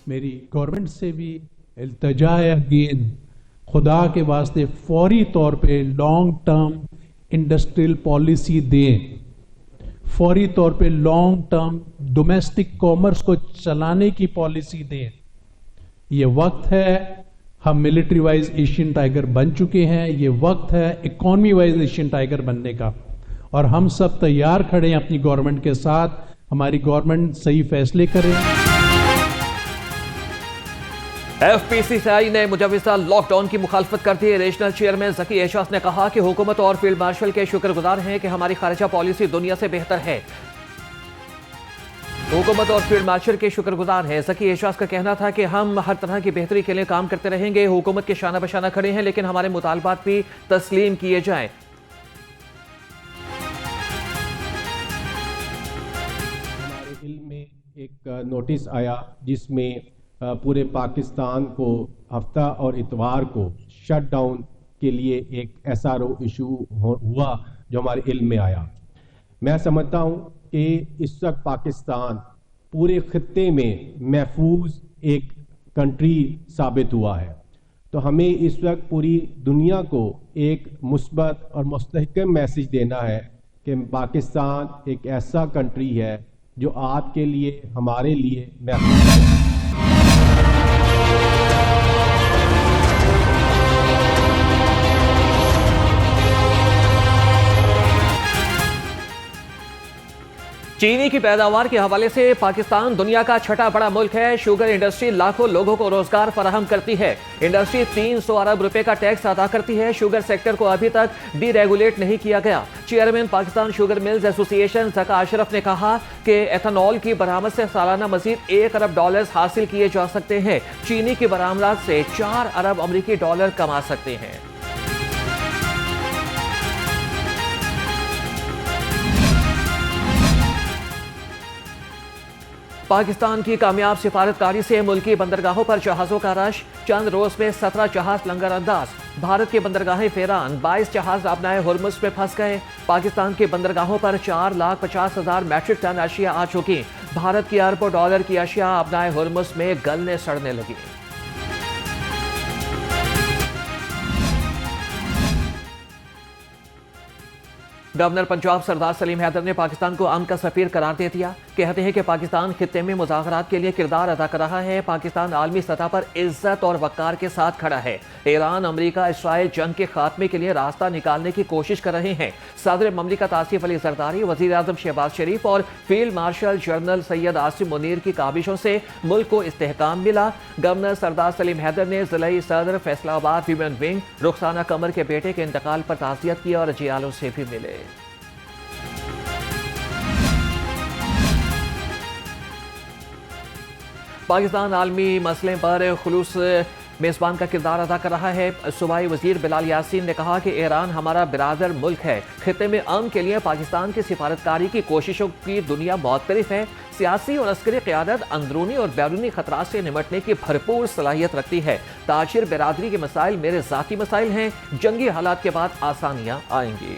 मेरी गवर्नमेंट से भी इल्तजा है अगेन, खुदा के वास्ते फौरी तौर पे लॉन्ग टर्म इंडस्ट्रियल पॉलिसी दें, फौरी तौर पे लॉन्ग टर्म डोमेस्टिक कॉमर्स को चलाने की पॉलिसी दें। ये वक्त है, हम मिलिट्री वाइज एशियन टाइगर बन चुके हैं, ये वक्त है इकोनॉमी वाइज एशियन टाइगर बनने का, और हम सब तैयार खड़े हैं अपनी गवर्नमेंट के साथ। हमारी गवर्नमेंट सही फैसले करे। एफपीसीसीआई ने मुजव्वज़ा लॉकडाउन की मुखालफत करती है। रीजनल चेयरमैन ज़की एजाज ने कहा कि हुकूमत और फील्ड मार्शल के शुक्रगुजार हैं कि हमारी खारिजा पॉलिसी दुनिया से बेहतर है। हुकूमत और फील्ड मार्शल के शुक्रगुजार हैं। ज़की एजाज का कहना था कि हम हर तरह की बेहतरी के लिए काम करते रहेंगे। हुकूमत के शाना बशाना खड़े हैं, लेकिन हमारे मुतालबात भी तस्लीम किए जाएं। हमारे इल्म में एक नोटिस आया जिसमें पूरे पाकिस्तान को हफ्ता और इतवार को शट डाउन के लिए एक SRO इशू हुआ जो हमारे इल्म में आया। मैं समझता हूं कि इस वक्त पाकिस्तान पूरे खित्ते में महफूज एक कंट्री साबित हुआ है, तो हमें इस वक्त पूरी दुनिया को एक मुस्बत और मुस्तहकम मैसेज देना है कि पाकिस्तान एक ऐसा कंट्री है जो आपके लिए, हमारे लिए महफूज है। चीनी की पैदावार के हवाले से पाकिस्तान दुनिया का छठा बड़ा मुल्क है। शुगर इंडस्ट्री लाखों लोगों को रोजगार फराहम करती है। इंडस्ट्री 300 अरब रुपए का टैक्स अदा करती है। शुगर सेक्टर को अभी तक डीरेगुलेट नहीं किया गया। Chairman Pakistan sugar mills association Zaka Ashraf ने कहा कि एथेनॉल की बरामद से सालाना मजीद $1 अरब हासिल किए जा सकते हैं। चीनी की बरामदात से $4 अरब अमरीकी डॉलर कमा सकते हैं। पाकिस्तान की कामयाब सिफारतकारी से मुल्की बंदरगाहों पर जहाज़ों का रश। चंद रोज में 17 जहाज लंगर अंदाज। भारत के बंदरगाहें फेरान, 22 जहाज आबनाए हुर्मुज़ में फंस गए। पाकिस्तान के बंदरगाहों पर 4,50,000 मैट्रिक टन अशिया आ चुकी। भारत की अरबों डॉलर की अशिया आबनाए हुर्मुज़ में गलने सड़ने लगी। गवर्नर पंजाब सरदार सलीम हैदर ने पाकिस्तान को अमन का सफीर करार दे दिया। कहते हैं कि पाकिस्तान खित्ते में मुज़ाकरात के लिए किरदार अदा कर रहा है। पाकिस्तान आलमी सतह पर इज्जत और वक़ार के साथ खड़ा है। ईरान, अमरीका, इसराइल जंग के खात्मे के लिए रास्ता निकालने की कोशिश कर रहे हैं। सदर ममलिकत आसिफ अली जरदारी, वज़ीर आज़म शहबाज शरीफ और field marshal general Syed Asim Munir की काबिशों से मुल्क को इस्तेहकाम मिला। गवर्नर सरदार सलीम हैदर ने ज़िले सदर फैसलाबाद वीमेन विंग रुखसाना कमर के बेटे के इंतकाल पर ताज़ियत की और जियालों से भी मिले। पाकिस्तान आलमी मसले पर खुलूस मेज़बान का किरदार अदा कर रहा है। सूबाई वज़ीर बिलाल यासीन ने कहा कि ईरान हमारा बिरादर मुल्क है। खित्ते में अमन के लिए पाकिस्तान की सिफारतकारी की कोशिशों की दुनिया मुख्तलिफ है। सियासी और अस्करी क़यादत अंदरूनी और बैरूनी खतरात से निमटने की भरपूर सलाहियत रखती है। ताजिर बिरादरी के मसाइल मेरे ज़ाती मसाइल हैं। जंगी हालात के बाद आसानियाँ आएंगी।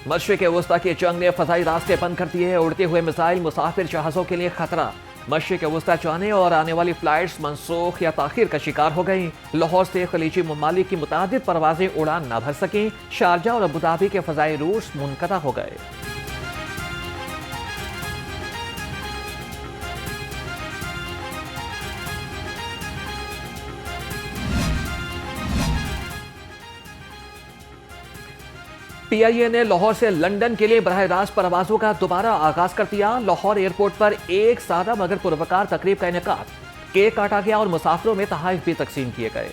मशरिक़ वस्ता की जंग ने फ़ज़ाई रास्ते बंद कर दिए हैं। उड़ते हुए मिसाइल मुसाफिर जहाज़ों के लिए खतरा। मशरिक़ वस्ता जाने और आने वाली फ़्लाइट्स मनसूख या ताख़ीर का शिकार हो गई। लाहौर से खलीजी ममालिक की मुतादिद परवाज़ें उड़ान न भर सकें। शारजा और अबूधाबी के फ़ज़ाई रूट्स मुनक़ता हो गए। PIA ने लाहौर से लंदन के लिए बराह रास्त परवाज़ों का दोबारा आगाज कर दिया। लाहौर एयरपोर्ट पर एक सादा मगर पुरवकार तकरीब का इनेकाद। केक काटा गया और मुसाफिरों में तोहफ़े भी तकसीम किए गए।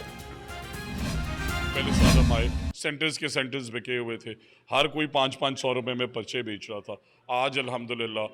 पहले साल हम आए, सेंटर्स के सेंटर्स बिके हुए थे। हर कोई 500-500 रुपए में पर्चे बेच रहा था। आज अल्हम्दुलिल्लाह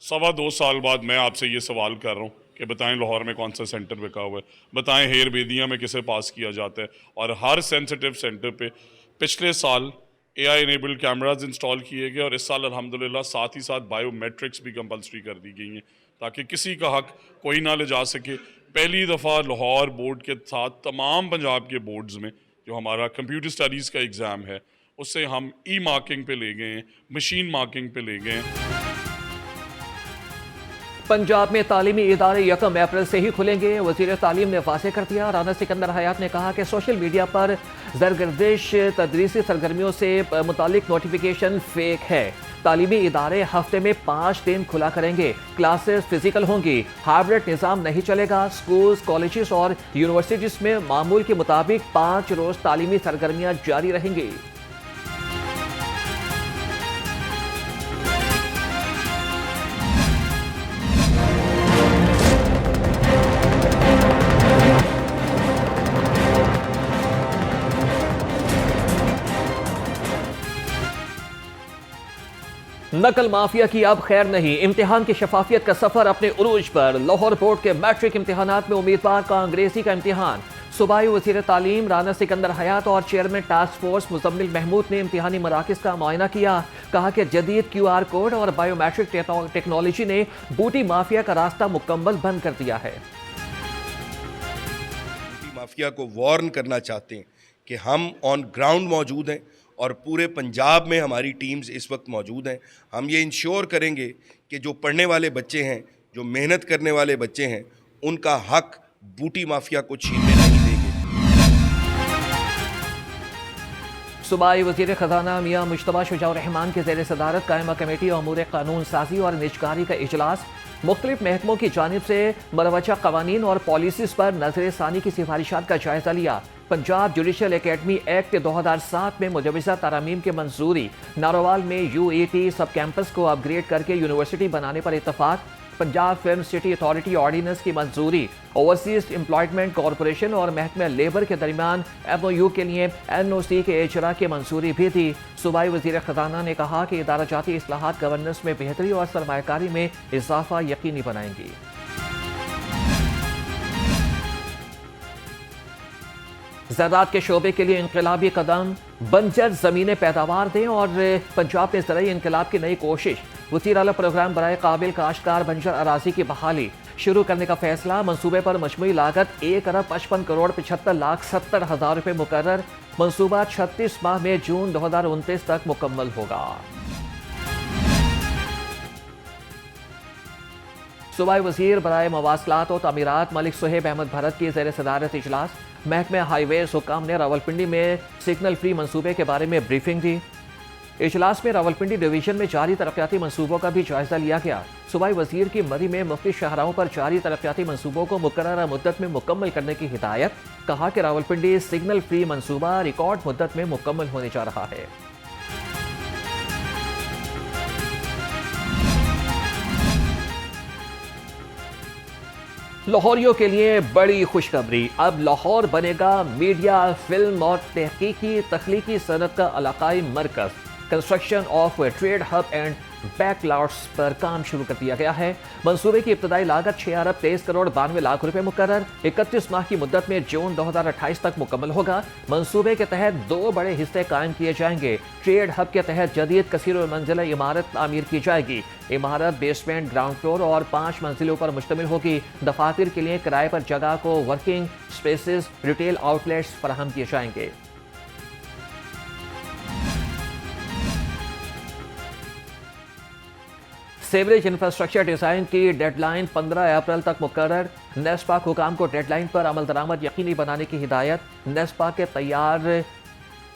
2.25 साल बाद मैं आपसे ये सवाल कर रहा हूँ कि बताएं लाहौर में कौन सा सेंटर बिका हुआ है, बताएं हेयर बेदिया में किसे पास किया जाता है। और हर सेंसिटिव सेंटर पे पिछले साल AI इनेबल्ड कैमराज इंस्टॉल किए गए और इस साल अल्हम्दुलिल्लाह साथ ही साथ बायोमेट्रिक्स भी कंपलसरी कर दी गई हैं ताकि किसी का हक कोई ना ले जा सके। पहली दफ़ा लाहौर बोर्ड के साथ तमाम पंजाब के बोर्ड्स में जो हमारा कंप्यूटर स्टडीज़ का एग्ज़ाम है उससे हम ई मार्किंग पे ले गए हैं, मशीन मार्किंग पे ले गए हैं। पंजाब में तालीमी इदारे 1 अप्रैल से ही खुलेंगे। वज़ीर तालीम ने वाज़ेह कर दिया। राना सिकंदर हयात ने कहा कि सोशल मीडिया पर ज़रगर्दिश तदरीसी सरगर्मियों से मुतालिक नोटिफिकेशन फेक है। तालीमी इदारे हफ्ते में 5 दिन खुला करेंगे। क्लासेस फिजिकल होंगी। हाइब्रिड निज़ाम नहीं चलेगा। स्कूल्स, कॉलेजेस और यूनिवर्सिटीज़ में मामूल के मुताबिक 5 रोज़ तालीमी सरगर्मियाँ जारी रहेंगी। नकल माफिया की अब खैर नहीं। इम्तिहान की शफाफियत का सफर अपने उरूज पर। लाहौर बोर्ड के मैट्रिक इम्तिहानात में उम्मीदवार का अंग्रेजी का इम्तिहान। सूबाई वज़ीर तालीम राना सिकंदर हयात और chairman task force Muzammil Mahmood ने इम्तिहानी मराकिज़ का मुआयना किया। कहा कि जदीद QR कोड और बायोमेट्रिक टेक्नोलॉजी ने बूटी माफिया का रास्ता मुकम्मल बंद कर दिया है। बूटी माफिया को वार्न करना चाहते हैं कि हम ऑन ग्राउंड मौजूद हैं और पूरे पंजाब में हमारी टीम्स इस वक्त मौजूद हैं। हम ये इंश्योर करेंगे कि जो पढ़ने वाले बच्चे हैं, जो मेहनत करने वाले बच्चे हैं, उनका हक बूटी माफिया को छीनने नहीं देंगे। सूबाई वज़ीर ख़जाना मियाँ मुश्तबा शुजाउर रहमान की ज़ेर सदारत कायमा कमेटी अमूर कानून साजी और निजकारी का इजलास। मुख्तलिफ महकमों की जानिब से मरवजा कवानीन और पॉलिसीज़ पर नजर सानी की सिफारिशात का जायजा लिया। पंजाब जुडिशल एकेडमी एक्ट 2007 में मुजवज़ा तरामीम की मंजूरी। नारोवाल में UET सब कैंपस को अपग्रेड करके यूनिवर्सिटी बनाने पर इत्तफाक। Punjab film city authority ordinance की मंजूरी। ओवरसीज एम्प्लॉयमेंट कॉरपोरेशन और महकमा लेबर के दरमियान MOU के लिए NOC के इजरा की मंजूरी भी दी। सूबाई वज़ीर ख़जाना ने कहा कि इदारा जाती इस्लाहात गवर्नेंस में बेहतरी और सरमायाकारी में इजाफा यकीनी बनाएंगी। ज़राअत के शोबे के लिए इनकलाबी कदम। बंजर ज़मीनें पैदावार दें और पंजाब में ज़राई इनकलाब की नई कोशिश। वज़ीर आला प्रोग्राम बराए काबिल काश्तकार बंजर अराजी की बहाली शुरू करने का फैसला। मंसूबे पर मजमूई लागत 1,55,75,70,000 रुपये मुकर्रर। मंसूबा 36 माह में जून 2029 तक मुकम्मल होगा। सूबाई वज़ीर बराए मवासलात और तामीरात मलिक सुहेब अहमद भरत की ज़ेर सदारत इजलास। महकमे हाईवेज हुक्काम ने रावलपिंडी में सिग्नल फ्री मंसूबे के बारे में ब्रीफिंग दी। इजलास में रावलपिंडी डिवीजन में जारी तरक्याती मंसूबों का भी जायजा लिया गया। सूबाई वज़ीर की मरी में मुख्तलिफ शाहराहों पर जारी तरक्याती मंसूबों को मुकर्ररा मुद्दत में मुकम्मल करने की हिदायत। कहा कि रावलपिंडी सिग्नल फ्री मंसूबा रिकॉर्ड मुद्दत में मुकम्मल होने जा रहा है। लाहौरियों के लिए बड़ी खुशखबरी। अब लाहौर बनेगा मीडिया, फिल्म और तख्लीकी सनत का इलाकाई मरकज। Construction of trade hub and backlots पर काम शुरू कर दिया गया है। मंसूबे की इब्तदाई लागत 6,23,92,00,000 रुपए मुकर्रर। 31 माह की मुद्दत में जून 2028 तक मुकम्मल होगा। मंसूबे के तहत 2 बड़े हिस्से कायम किए जाएंगे। ट्रेड हब के तहत जदीद कसीर मंजिला इमारत तामीर की जाएगी। इमारत बेसमेंट, ग्राउंड फ्लोर और 5 मंजिलों पर मुश्तमिल होगी। दफातर के लिए किराए पर जगह को वर्किंग स्पेसेस, रिटेल आउटलेट्स फराहम किए जाएंगे। सीवरेज इंफ्रास्ट्रक्चर डिज़ाइन की डेडलाइन 15 अप्रैल तक मुकर्रर। नेस्पाक हुकाम को डेडलाइन पर अमल दरामद यकीनी बनाने की हिदायत। नेस्पाक के तैयार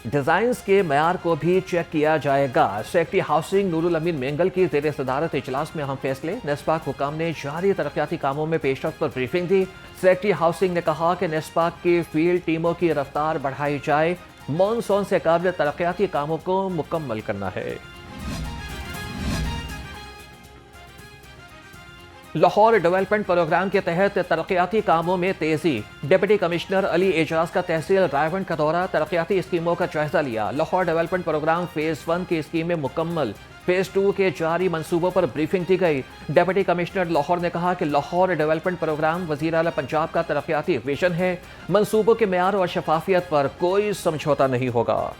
डिज़ाइंस के मयार को भी चेक किया जाएगा। सेक्रेटरी हाउसिंग नूरुल अमीन मेंगल की ज़ेर सदारत इजलास में अहम फैसले। नेस्पाक हुकाम ने जारी तरक्याती कामों में पेशरफ्त पर ब्रीफिंग दी। सेक्रेटरी हाउसिंग ने कहा कि नेस्पाक की फील्ड टीमों की रफ्तार बढ़ाई जाए। मॉनसून से काबिल तरक्याती कामों को मुकम्मल करना है। लाहौर डेवलपमेंट प्रोग्राम के तहत तरक्याती कामों में तेजी। डिप्टी कमिश्नर अली एजाज का तहसील रायवंड का दौरा, तरक्याती स्कीमों का जायजा लिया। लाहौर डेवलपमेंट प्रोग्राम फेज 1 की स्कीमें मुकम्मल। फेज 2 के जारी मंसूबों पर ब्रीफिंग दी गई। डिप्टी कमिश्नर लाहौर ने कहा कि लाहौर डेवलपमेंट प्रोग्राम वज़ीर आला पंजाब का तरक्याती विजन है। मंसूबों के मेयार और शफाफियत पर कोई समझौता नहीं होगा।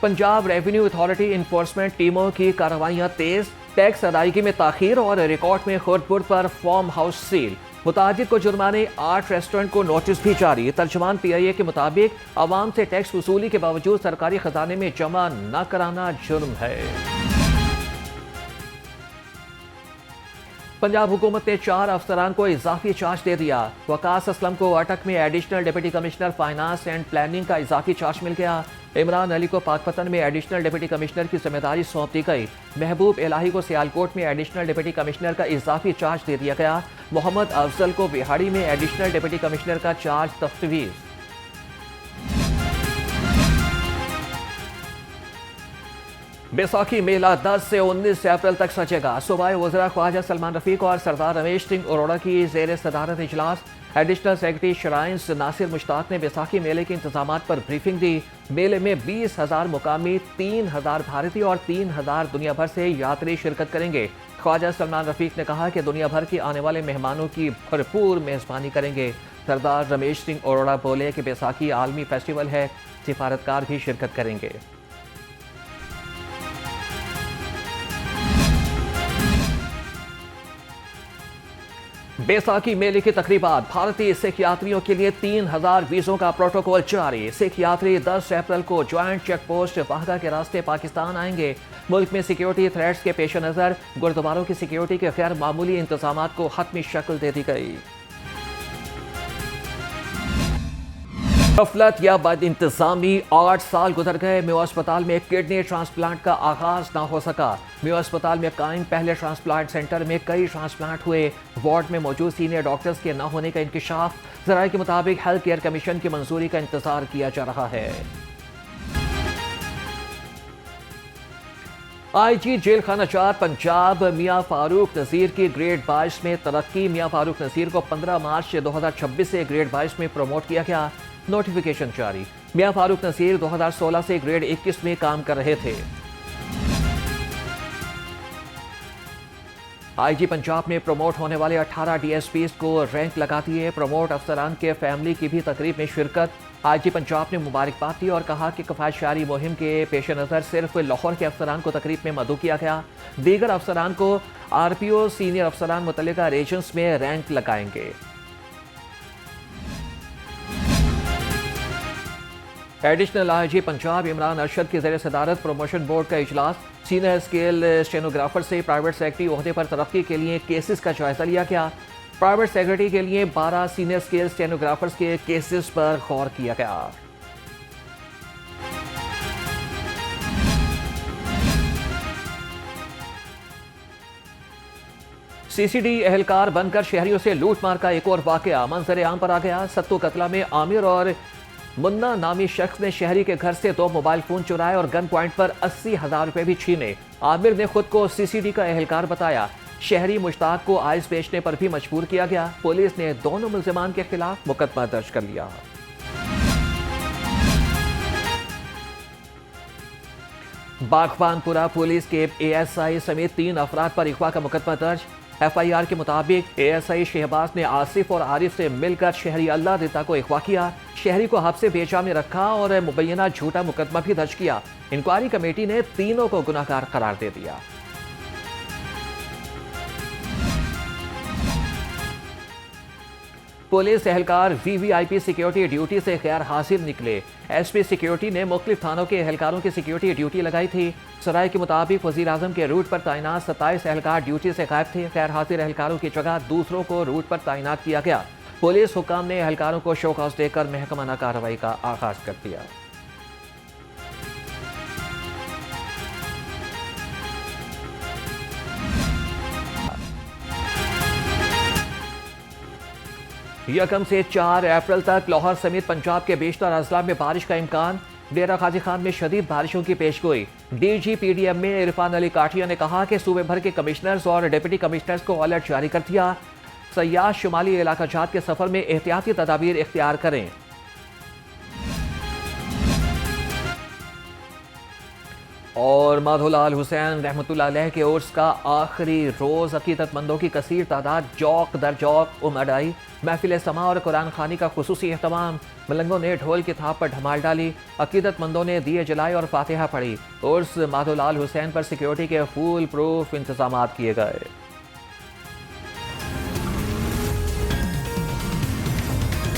पंजाब रेवेन्यू अथॉरिटी इन्फोर्समेंट टीमों की कार्रवाइयां तेज। टैक्स अदायगी में ताखीर और रिकॉर्ड में खुर्द-बुर्द पर फार्म हाउस सील। मुताजिर को जुर्माने, 8 रेस्टोरेंट को नोटिस भी जारी। तर्जुमान PIA के मुताबिक आवाम से टैक्स वसूली के बावजूद सरकारी खजाने में जमा न कराना जुर्म है। पंजाब हुकूमत ने 4 अफसरान को इजाफी चार्ज दे दिया। वकास असलम को अटक में additional deputy commissioner finance and planning का इजाफी चार्ज मिल गया। इमरान अली को पाकपतन में एडिशनल डिप्टी कमिश्नर की जिम्मेदारी सौंप दी गई। महबूब इलाही को सियालकोट में एडिशनल डिप्टी कमिश्नर का इजाफी चार्ज दे दिया गया। मोहम्मद अफजल को बिहाड़ी में एडिशनल डिप्टी कमिश्नर का चार्ज तफ्वीज़। बैसाखी मेला 10 से 19 अप्रैल तक सजेगा। सूबाई वज़रा ख्वाजा सलमान रफीक और सरदार रमेश सिंह अरोड़ा की ज़ेर सदारत इजलास। Additional secretary shrines Nasir Mushtaq ने बैसाखी मेले के इंतजामात पर ब्रीफिंग दी। मेले में 20,000 मुकामी, 3,000 भारतीय और 3,000 दुनिया भर से यात्री शिरकत करेंगे। ख्वाजा सलमान रफीक ने कहा कि दुनिया भर के आने वाले मेहमानों की भरपूर मेज़बानी करेंगे। सरदार रमेश सिंह अरोड़ा बोले कि बैसाखी आलमी फेस्टिवल है, सिफारतकार भी शिरकत करेंगे। बैसाखी मेले की तकरीबात। भारतीय सिख यात्रियों के लिए 3,000 वीज़ों का प्रोटोकॉल जारी। सिख यात्री 10 अप्रैल को ज्वाइंट चेक पोस्ट वाहगा के रास्ते पाकिस्तान आएंगे। मुल्क में सिक्योरिटी थ्रेट्स के पेश नज़र गुरुद्वारों की सिक्योरिटी के गैर मामूली इंतजामात को हतमी शक्ल दे दी गई। गफलत या बद इंतजामी, 8 साल गुजर गए। मेयो अस्पताल में किडनी ट्रांसप्लांट का आगाज ना हो सका। मेयो अस्पताल में कायम पहले ट्रांसप्लांट सेंटर में कई ट्रांसप्लांट हुए। वार्ड में मौजूद सीनियर डॉक्टर्स के न होने का इंकिशाफ। ज़राए के मुताबिक हेल्थ केयर कमीशन की मंजूरी का इंतजार किया जा रहा है। IG जेल खाना चार पंजाब मियां फारूक नज़ीर की ग्रेड 22 में तरक्की। मियां फारूक नज़ीर को 15 मार्च 2026 से ग्रेड 22 में प्रमोट किया गया। नोटिफिकेशन जारी। मियां फारूक नज़ीर 2016 से ग्रेड 21 में काम कर रहे थे। IG पंजाब में प्रमोट होने वाले 18 DSPs को रैंक लगा दिए। प्रमोट अफसरान के फैमिली की भी तकरीब में शिरकत। IG पंजाब ने मुबारकबाद दी और कहा कि किफायतशारी मुहिम के पेश नज़र सिर्फ लाहौर के अफसरान को तकरीब में मदऊ किया गया। दीगर अफसरान को RPO सीनियर अफसरान मुतल्लिका रीजन्स में रैंक लगाएंगे। एडिशनल IG पंजाब इमरान अरशद की ज़ेर सदारत प्रमोशन बोर्ड का इजलास। सीनियर स्केल स्टेनोग्राफर से प्राइवेट सेक्रेटरी ओहदे पर तरक्की के लिए केसेस का जायजा लिया गया। प्राइवेट सेक्रेटरी के लिए 12 सीनियर स्केल स्टेनोग्राफर्स के केसेस पर गौर किया गया। CCD एहलकार बनकर शहरियों से लूटमार का एक और वाकया मंजर आम पर आ गया। सत्तू कतला में आमिर और मुन्ना नामी शख्स ने शहरी के घर से 2 मोबाइल फोन चुराए और गन पॉइंट पर 80,000 रुपए भी छीने। आमिर ने खुद को CCD का एहलकार बताया। शहरी मुश्ताक को आइस बेचने पर भी मजबूर किया गया। पुलिस ने दोनों मुल्जिमान के खिलाफ मुकदमा दर्ज कर लिया। बागबानपुरा पुलिस के ASI समेत 3 अफराद पर अगवा का मुकदमा दर्ज। FIR के मुताबिक ASI शहबाज ने आसिफ और आरिफ से मिलकर शहरी अल्लाह दिता को अगवा किया। शहरी को हब्से बेजा में रखा और मुबैना झूठा मुकदमा भी दर्ज किया। इंक्वायरी कमेटी ने तीनों को गुनाहगार करार दे दिया। पुलिस एहलकार VVIP सिक्योरिटी ड्यूटी से गैर हाजिर निकले। SP सिक्योरिटी ने मुख्तलिफ थानों के एहलकारों की सिक्योरिटी ड्यूटी लगाई थी। सराय के मुताबिक वजीर आजम के रूट पर तैनात 27 एहलकार ड्यूटी से गायब थे। गैर हाजिर एहलकारों की जगह दूसरों को रूट पर तैनात किया गया। पुलिस हुकाम ने एहलकारों को शोकॉज देकर महकमाना कार्रवाई का आगाज कर दिया। यकम से 4 अप्रैल तक लाहौर समेत पंजाब के बेशतर अजला में बारिश का इम्कान। डेरा गाजी खान में शदीद बारिशों की पेशगोई। DG PDM में इरफान अली काठिया ने कहा कि सूबे भर के कमिश्नर्स और डिप्टी कमिश्नर्स को अलर्ट जारी कर दिया। सयाह शुमाली इलाका जात के सफर में एहतियाती तदाबीर इख्तियार करें। और माधोलाल हुसैन रहमतुल्लाह अलैह के उर्स का आखिरी रोज अकीदतमंदों की कसीर तादाद जौक दर जौक उमड़ आई। महफिल समा और कुरान खानी का खुसूसी एहतमाम। मलंगों ने ढोल की थाप पर धमाल डाली। अकीदतमंदों ने दिए जलाए और फातिहा पढ़ी। उर्स माधोलाल हुसैन पर सिक्योरिटी के फुल प्रूफ इंतजाम किए गए।